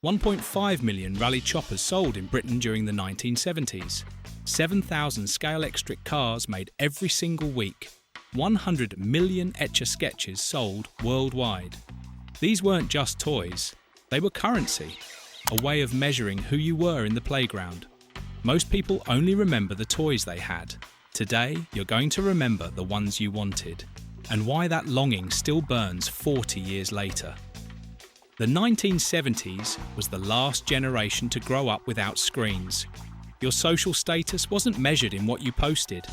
1.5 million Raleigh choppers sold in Britain during the 1970s. 7,000 scale-extric cars made every single week. 100 million Etch-a-Sketches sold worldwide. These weren't just toys, they were currency, a way of measuring who you were in the playground. Most people only remember the toys they had. Today, you're going to remember the ones you wanted, and why that longing still burns 40 years later. The 1970s was the last generation to grow up without screens. Your social status wasn't measured in what you posted,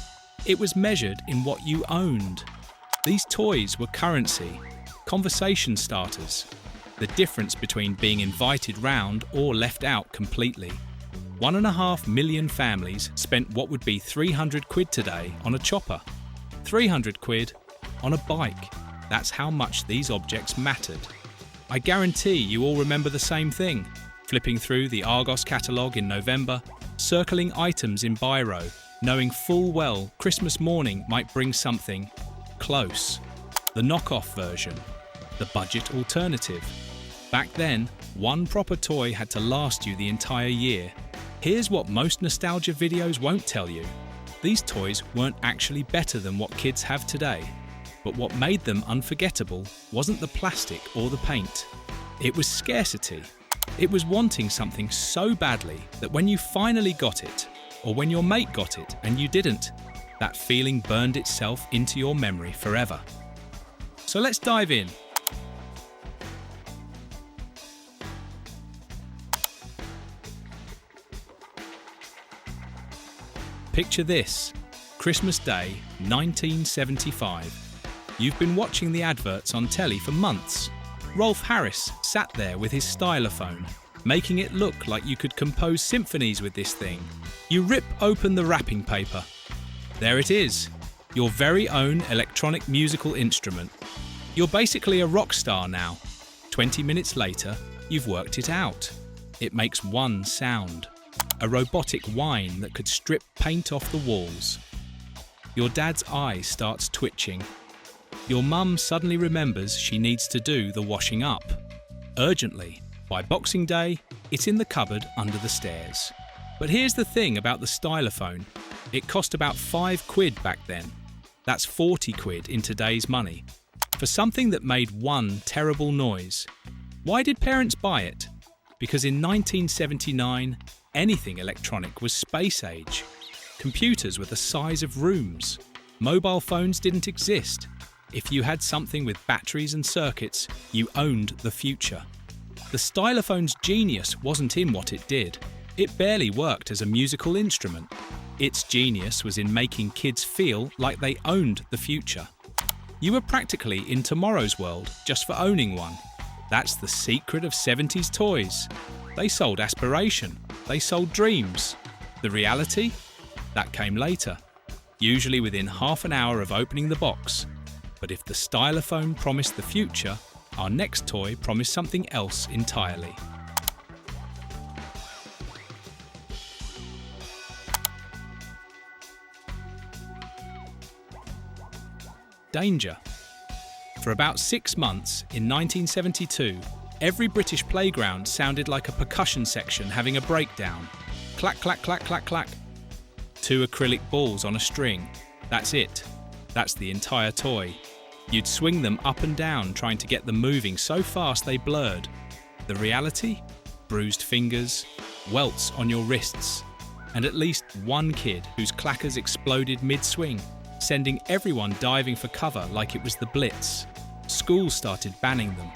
it was measured in what you owned. These toys were currency, conversation starters, the difference between being invited round or left out completely. 1.5 million families spent what would be 300 quid today on a chopper. 300 quid on a bike. That's how much these objects mattered. I guarantee you all remember the same thing. Flipping through the Argos catalogue in November, circling items in biro, knowing full well Christmas morning might bring something close. The knockoff version, the budget alternative. Back then, one proper toy had to last you the entire year. Here's what most nostalgia videos won't tell you. These toys weren't actually better than what kids have today. But what made them unforgettable wasn't the plastic or the paint. It was scarcity. It was wanting something so badly that when you finally got it, or when your mate got it and you didn't, that feeling burned itself into your memory forever. So let's dive in. Picture this, Christmas Day, 1975. You've been watching the adverts on telly for months. Rolf Harris sat there with his stylophone, making it look like you could compose symphonies with this thing. You rip open the wrapping paper. There it is, your very own electronic musical instrument. You're basically a rock star now. 20 minutes later, you've worked it out. It makes one sound. A robotic whine that could strip paint off the walls. Your dad's eye starts twitching. Your mum suddenly remembers she needs to do the washing up. Urgently. By Boxing Day, it's in the cupboard under the stairs. But here's the thing about the stylophone. It cost about 5 quid back then. That's 40 quid in today's money. For something that made one terrible noise. Why did parents buy it? Because in 1979, anything electronic was space age. Computers were the size of rooms. Mobile phones didn't exist. If you had something with batteries and circuits, you owned the future. The stylophone's genius wasn't in what it did. It barely worked as a musical instrument. Its genius was in making kids feel like they owned the future. You were practically in tomorrow's world just for owning one. That's the secret of 70s toys. They sold aspiration. They sold dreams. The reality? That came later, usually within half an hour of opening the box. But if the stylophone promised the future, our next toy promised something else entirely. Danger. For about 6 months in 1972, every British playground sounded like a percussion section having a breakdown. Clack, clack, clack, clack, clack. 2 acrylic balls on a string. That's it. That's the entire toy. You'd swing them up and down trying to get them moving so fast they blurred. The reality? Bruised fingers, welts on your wrists, and at least one kid whose clackers exploded mid-swing, sending everyone diving for cover like it was the Blitz. Schools started banning them.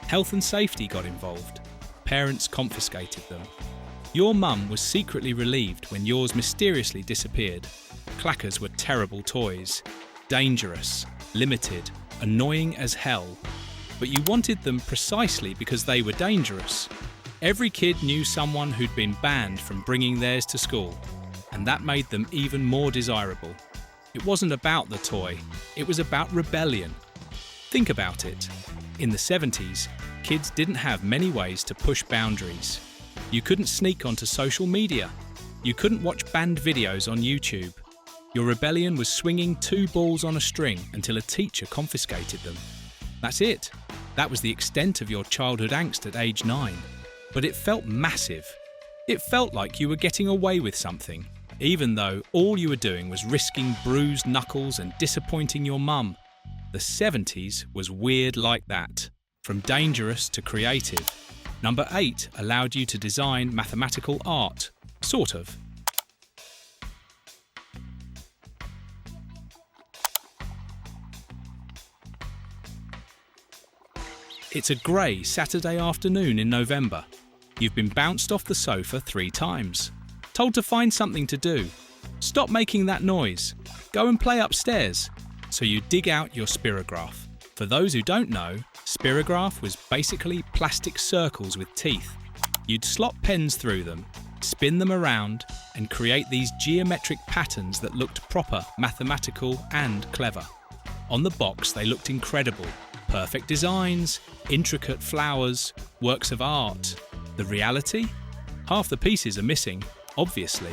Health and safety got involved. Parents confiscated them. Your mum was secretly relieved when yours mysteriously disappeared. Clackers were terrible toys. Dangerous, limited, annoying as hell. But you wanted them precisely because they were dangerous. Every kid knew someone who'd been banned from bringing theirs to school, and that made them even more desirable. It wasn't about the toy, it was about rebellion. Think about it. In the 70s, kids didn't have many ways to push boundaries. You couldn't sneak onto social media. You couldn't watch banned videos on YouTube. Your rebellion was swinging 2 balls on a string until a teacher confiscated them. That's it. That was the extent of your childhood angst at age 9. but it felt massive. It felt like you were getting away with something, even though all you were doing was risking bruised knuckles and disappointing your mum. The 70s was weird like that, from dangerous to creative. Number 8 allowed you to design mathematical art, sort of. It's a grey Saturday afternoon in November. You've been bounced off the sofa 3 times. Told to find something to do. Stop making that noise. Go and play upstairs. So you dig out your spirograph. For those who don't know, spirograph was basically plastic circles with teeth. You'd slot pens through them, spin them around, and create these geometric patterns that looked proper, mathematical, and clever. On the box, they looked incredible. Perfect designs, intricate flowers, works of art. The reality? Half the pieces are missing, obviously.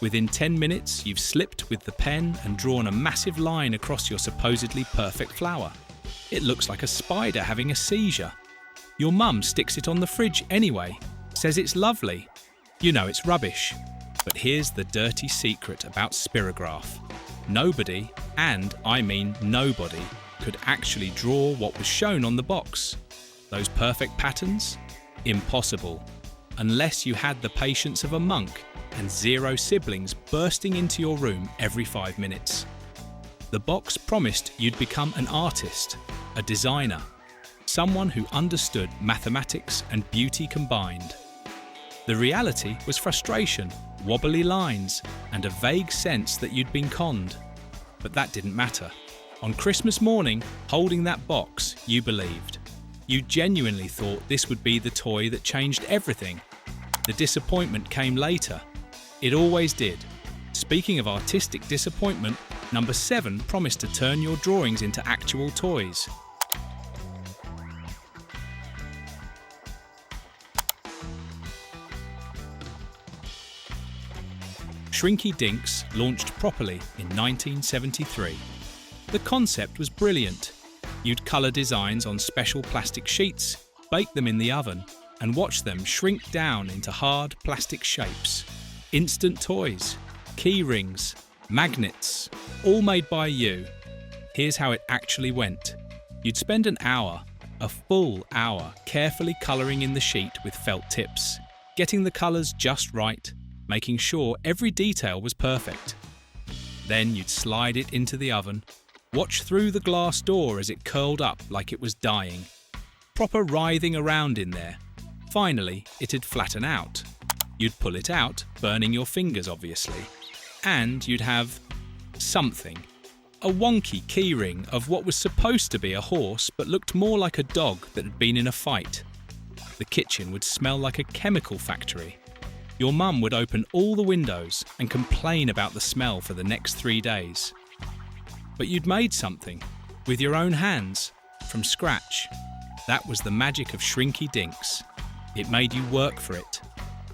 Within 10 minutes, you've slipped with the pen and drawn a massive line across your supposedly perfect flower. It looks like a spider having a seizure. Your mum sticks it on the fridge anyway, says it's lovely. You know it's rubbish. But here's the dirty secret about spirograph. Nobody, and I mean nobody, could actually draw what was shown on the box. Those perfect patterns? Impossible. Unless you had the patience of a monk and 0 siblings bursting into your room every 5 minutes. The box promised you'd become an artist, a designer, someone who understood mathematics and beauty combined. The reality was frustration, wobbly lines, and a vague sense that you'd been conned. But that didn't matter. On Christmas morning, holding that box, you believed. You genuinely thought this would be the toy that changed everything. The disappointment came later. It always did. Speaking of artistic disappointment, number 7 promised to turn your drawings into actual toys. Shrinky Dinks launched properly in 1973. The concept was brilliant. You'd colour designs on special plastic sheets, bake them in the oven, and watch them shrink down into hard plastic shapes. Instant toys, key rings, magnets, all made by you. Here's how it actually went. You'd spend an hour, a full hour, carefully colouring in the sheet with felt tips, getting the colours just right, making sure every detail was perfect. Then you'd slide it into the oven, watch through the glass door as it curled up like it was dying. Proper writhing around in there. Finally, it'd flatten out. You'd pull it out, burning your fingers obviously. And you'd have something. A wonky keyring of what was supposed to be a horse but looked more like a dog that had been in a fight. The kitchen would smell like a chemical factory. Your mum would open all the windows and complain about the smell for the next 3 days. But you'd made something, with your own hands, from scratch. That was the magic of Shrinky Dinks. It made you work for it.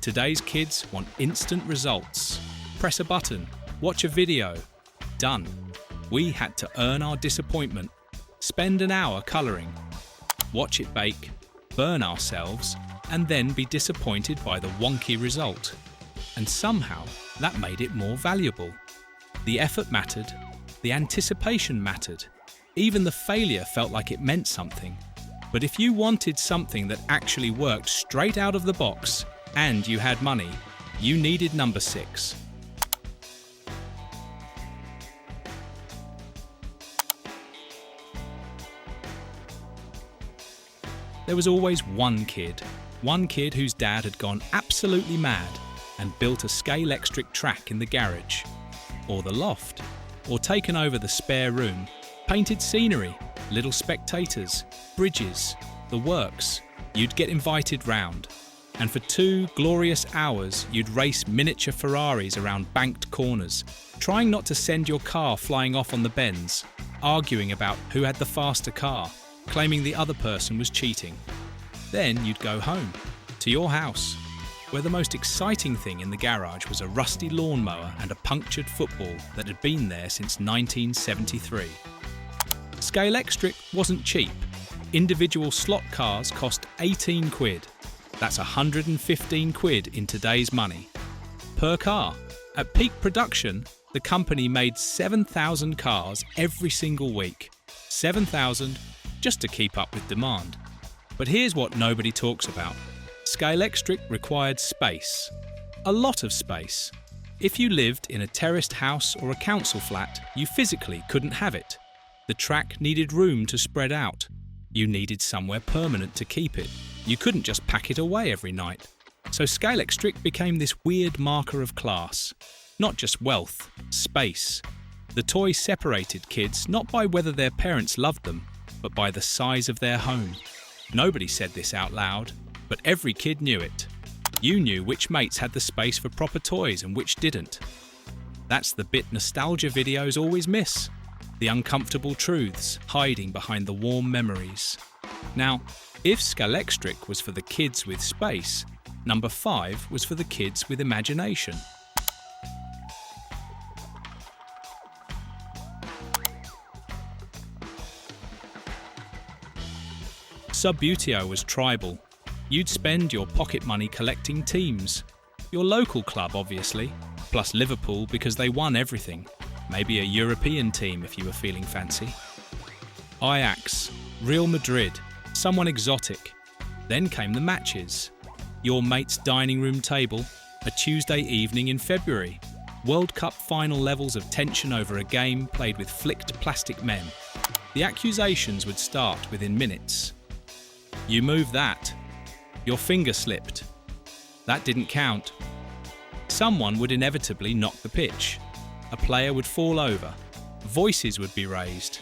Today's kids want instant results. Press a button, watch a video. Done. We had to earn our disappointment. Spend an hour colouring. Watch it bake, burn ourselves, and then be disappointed by the wonky result. And somehow, that made it more valuable. The effort mattered. The anticipation mattered. Even the failure felt like it meant something. But if you wanted something that actually worked straight out of the box, and you had money, you needed number 6. There was always one kid whose dad had gone absolutely mad and built a scale-electric track in the garage, or the loft, or taken over the spare room, painted scenery, little spectators, bridges, the works. You'd get invited round, and for 2 glorious hours you'd race miniature Ferraris around banked corners, trying not to send your car flying off on the bends, arguing about who had the faster car, claiming the other person was cheating. Then you'd go home, to your house, where the most exciting thing in the garage was a rusty lawnmower and a punctured football that had been there since 1973. Scale Electric wasn't cheap. Individual slot cars cost 18 quid. That's 115 quid in today's money. Per car. At peak production, the company made 7,000 cars every single week. 7,000 just to keep up with demand. But here's what nobody talks about. Scalextric required space. A lot of space. If you lived in a terraced house or a council flat, you physically couldn't have it. The track needed room to spread out. You needed somewhere permanent to keep it. You couldn't just pack it away every night. So Scalextric became this weird marker of class. Not just wealth, space. The toy separated kids not by whether their parents loved them, but by the size of their home. Nobody said this out loud, but every kid knew it. You knew which mates had the space for proper toys and which didn't. That's the bit nostalgia videos always miss. The uncomfortable truths hiding behind the warm memories. Now, if Scalextric was for the kids with space, number 5 was for the kids with imagination. Subbuteo was tribal. You'd spend your pocket money collecting teams. Your local club, obviously, plus Liverpool because they won everything. Maybe a European team if you were feeling fancy. Ajax, Real Madrid, someone exotic. Then came the matches. Your mate's dining room table, a Tuesday evening in February. World Cup final levels of tension over a game played with flicked plastic men. The accusations would start within minutes. You move that. Your finger slipped. That didn't count. Someone would inevitably knock the pitch. A player would fall over. Voices would be raised.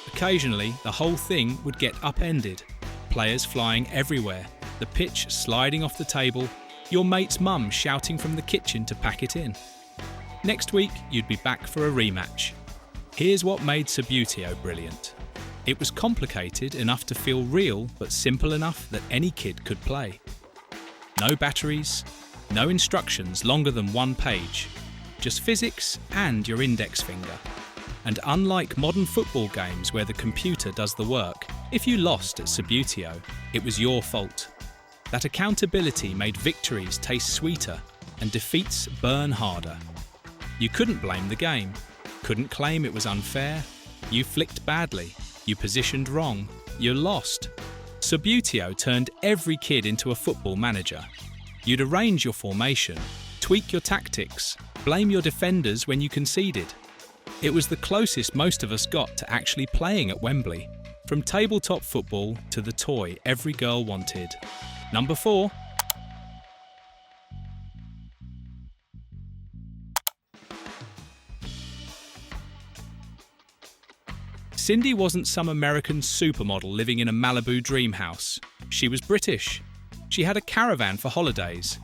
Occasionally, the whole thing would get upended. Players flying everywhere. The pitch sliding off the table. Your mate's mum shouting from the kitchen to pack it in. Next week, you'd be back for a rematch. Here's what made Subbuteo brilliant. It was complicated enough to feel real, but simple enough that any kid could play. No batteries, no instructions longer than one page, just physics and your index finger. And unlike modern football games where the computer does the work, if you lost at Subbuteo, it was your fault. That accountability made victories taste sweeter and defeats burn harder. You couldn't blame the game, couldn't claim it was unfair. You flicked badly. You positioned wrong, you lost. Subbuteo turned every kid into a football manager. You'd arrange your formation, tweak your tactics, blame your defenders when you conceded. It was the closest most of us got to actually playing at Wembley, from tabletop football to the toy every girl wanted. Number 4. Cindy wasn't some American supermodel living in a Malibu dream house. She was British. She had a caravan for holidays.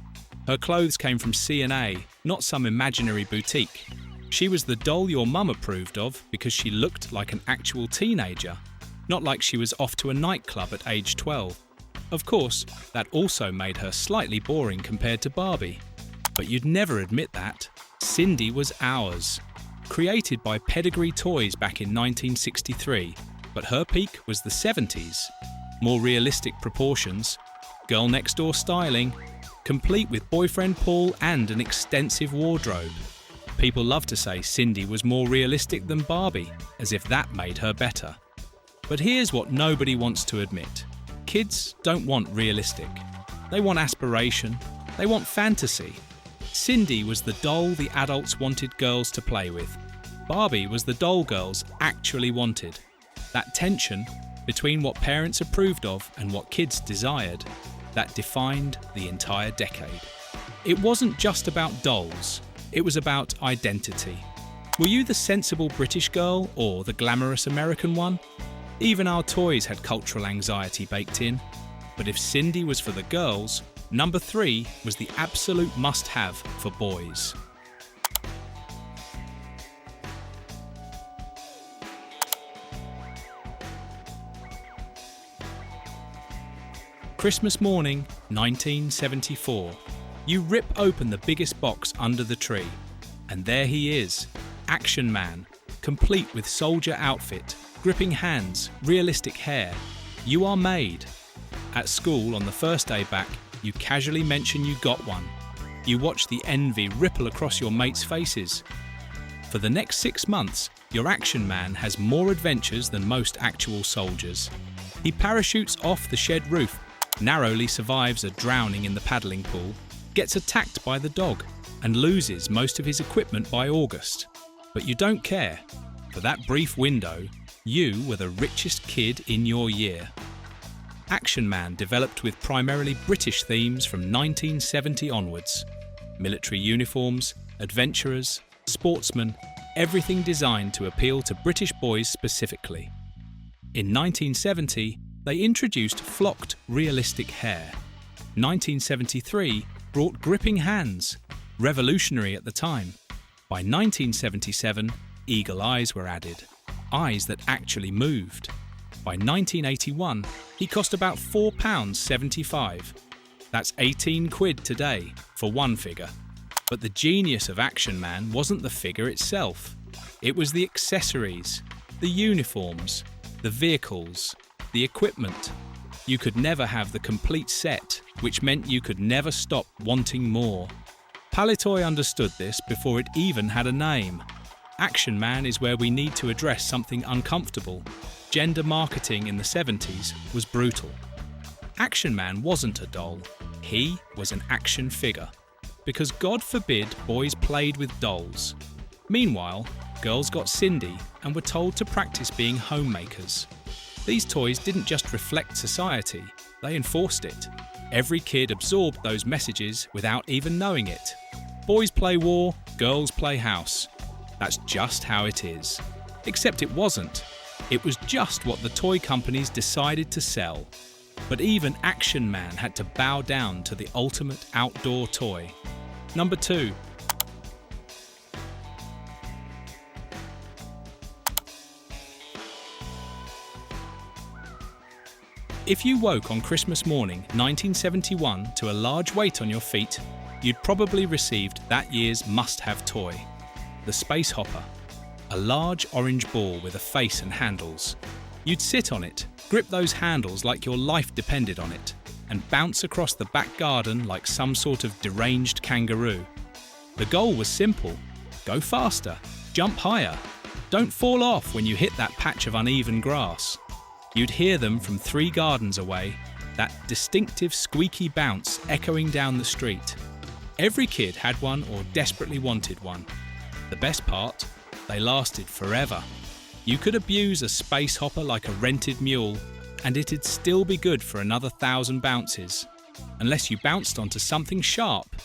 Her clothes came from C&A, not some imaginary boutique. She was the doll your mum approved of because she looked like an actual teenager, not like she was off to a nightclub at age 12. Of course, that also made her slightly boring compared to Barbie. But you'd never admit that. Cindy was ours. Created by Pedigree Toys back in 1963, but her peak was the 70s. More realistic proportions, girl next door styling, complete with boyfriend Paul and an extensive wardrobe. People love to say Cindy was more realistic than Barbie, as if that made her better. But here's what nobody wants to admit. Kids don't want realistic. They want aspiration. They want fantasy. Cindy was the doll the adults wanted girls to play with. Barbie was the doll girls actually wanted. That tension between what parents approved of and what kids desired, that defined the entire decade. It wasn't just about dolls, it was about identity. Were you the sensible British girl or the glamorous American one? Even our toys had cultural anxiety baked in. But if Cindy was for the girls, number 3 was the absolute must-have for boys. Christmas morning, 1974. You rip open the biggest box under the tree, and there he is, Action Man, complete with soldier outfit, gripping hands, realistic hair. You are made. At school on the first day back, You casually mention you got one. You watch the envy ripple across your mates' faces. For the next 6 months, your action man has more adventures than most actual soldiers. He parachutes off the shed roof, narrowly survives a drowning in the paddling pool, gets attacked by the dog, and loses most of his equipment by August. But you don't care. For that brief window, you were the richest kid in your year. Action Man developed with primarily British themes from 1970 onwards. Military uniforms, adventurers, sportsmen, everything designed to appeal to British boys specifically. In 1970, they introduced flocked, realistic hair. 1973 brought gripping hands, revolutionary at the time. By 1977, eagle eyes were added, eyes that actually moved. By 1981, he cost about £4.75. That's 18 quid today for one figure. But the genius of Action Man wasn't the figure itself. It was the accessories, the uniforms, the vehicles, the equipment. You could never have the complete set, which meant you could never stop wanting more. Palitoy understood this before it even had a name. Action Man is where we need to address something uncomfortable. Gender marketing in the 70s was brutal. Action Man wasn't a doll. He was an action figure. Because God forbid boys played with dolls. Meanwhile, girls got Cindy and were told to practice being homemakers. These toys didn't just reflect society, they enforced it. Every kid absorbed those messages without even knowing it. Boys play war, girls play house. That's just how it is. Except it wasn't. It was just what the toy companies decided to sell. But even Action Man had to bow down to the ultimate outdoor toy. Number 2. If you woke on Christmas morning 1971 to a large weight on your feet, you'd probably received that year's must-have toy, the Space Hopper, a large orange ball with a face and handles. You'd sit on it, grip those handles like your life depended on it, and bounce across the back garden like some sort of deranged kangaroo. The goal was simple: go faster, jump higher, don't fall off when you hit that patch of uneven grass. You'd hear them from 3 gardens away, that distinctive squeaky bounce echoing down the street. Every kid had one or desperately wanted one. The best part? They lasted forever. You could abuse a space hopper like a rented mule, and it'd still be good for another 1,000 bounces. Unless you bounced onto something sharp,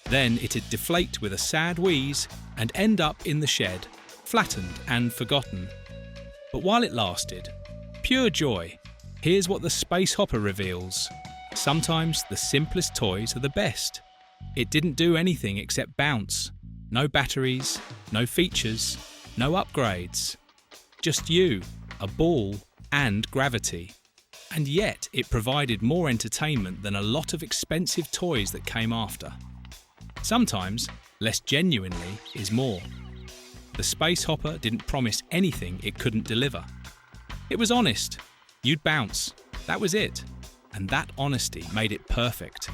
then it'd deflate with a sad wheeze and end up in the shed, flattened and forgotten. But while it lasted, pure joy. Here's what the Space Hopper reveals. Sometimes the simplest toys are the best. It didn't do anything except bounce. No batteries, no features, no upgrades. Just you, a ball, and gravity. And yet it provided more entertainment than a lot of expensive toys that came after. Sometimes, less genuinely is more. The Space Hopper didn't promise anything it couldn't deliver. It was honest. You'd bounce. That was it. And that honesty made it perfect.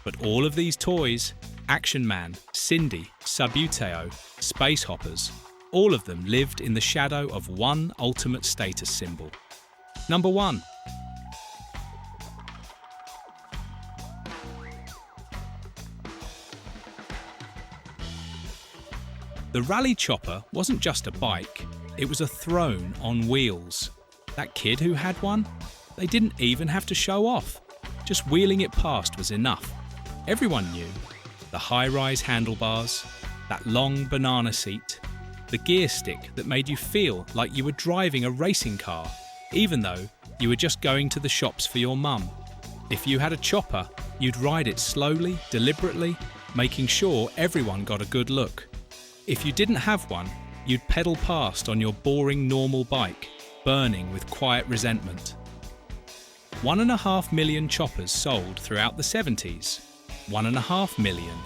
But all of these toys, Action Man, Cindy, Subuteo, Space Hoppers, all of them lived in the shadow of one ultimate status symbol. Number 1. The Raleigh chopper wasn't just a bike, it was a throne on wheels. That kid who had one? They didn't even have to show off. Just wheeling it past was enough. Everyone knew. The high-rise handlebars, that long banana seat, the gear stick that made you feel like you were driving a racing car, even though you were just going to the shops for your mum. If you had a chopper, you'd ride it slowly, deliberately, making sure everyone got a good look. If you didn't have one, you'd pedal past on your boring normal bike, burning with quiet resentment. 1.5 million choppers sold throughout the 70s. 1.5 million.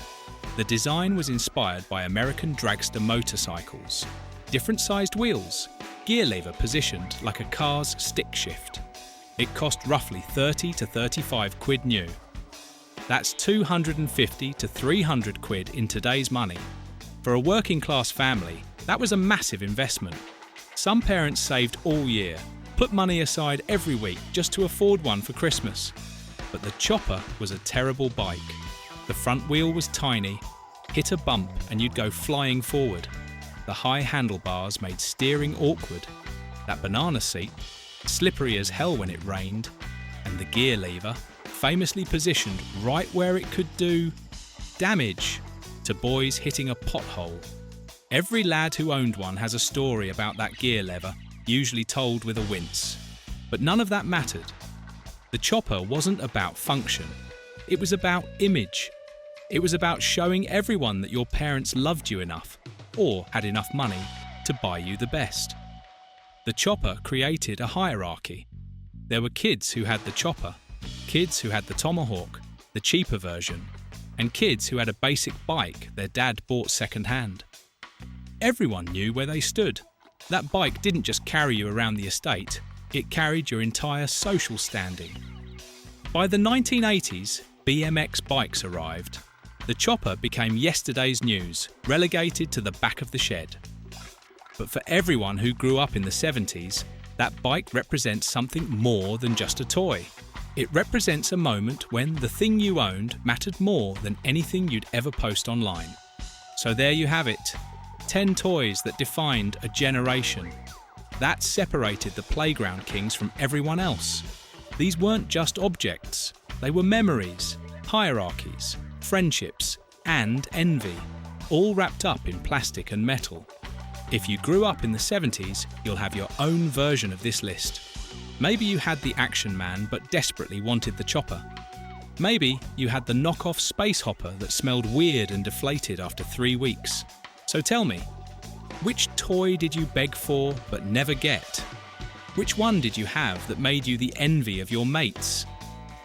The design was inspired by American dragster motorcycles. Different sized wheels, gear lever positioned like a car's stick shift. It cost roughly 30 to 35 quid new. That's 250 to 300 quid in today's money. For a working class family, that was a massive investment. Some parents saved all year, put money aside every week just to afford one for Christmas. But the chopper was a terrible bike. The front wheel was tiny, hit a bump and you'd go flying forward. The high handlebars made steering awkward. That banana seat, slippery as hell when it rained. And the gear lever, famously positioned right where it could do damage to boys hitting a pothole. Every lad who owned one has a story about that gear lever, usually told with a wince. But none of that mattered. The chopper wasn't about function. It was about image. It was about showing everyone that your parents loved you enough, or had enough money, to buy you the best. The chopper created a hierarchy. There were kids who had the chopper, kids who had the tomahawk, the cheaper version, and kids who had a basic bike their dad bought second-hand. Everyone knew where they stood. That bike didn't just carry you around the estate, it carried your entire social standing. By the 1980s, BMX bikes arrived. The chopper became yesterday's news, relegated to the back of the shed. But for everyone who grew up in the 70s, that bike represents something more than just a toy. It represents a moment when the thing you owned mattered more than anything you'd ever post online. So there you have it, 10 toys that defined a generation. That separated the playground kings from everyone else. These weren't just objects, they were memories, hierarchies, friendships, and envy, all wrapped up in plastic and metal. If you grew up in the 70s, you'll have your own version of this list. Maybe you had the Action Man but desperately wanted the chopper. Maybe you had the knockoff Space Hopper that smelled weird and deflated after 3 weeks. So tell me, which toy did you beg for but never get? Which one did you have that made you the envy of your mates?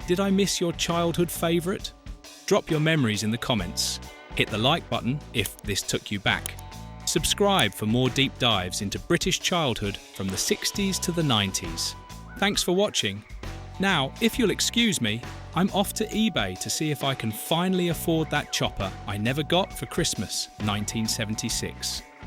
Did I miss your childhood favourite? Drop your memories in the comments. Hit the like button if this took you back. Subscribe for more deep dives into British childhood from the 60s to the 90s. Thanks for watching. Now, if you'll excuse me, I'm off to eBay to see if I can finally afford that chopper I never got for Christmas 1976.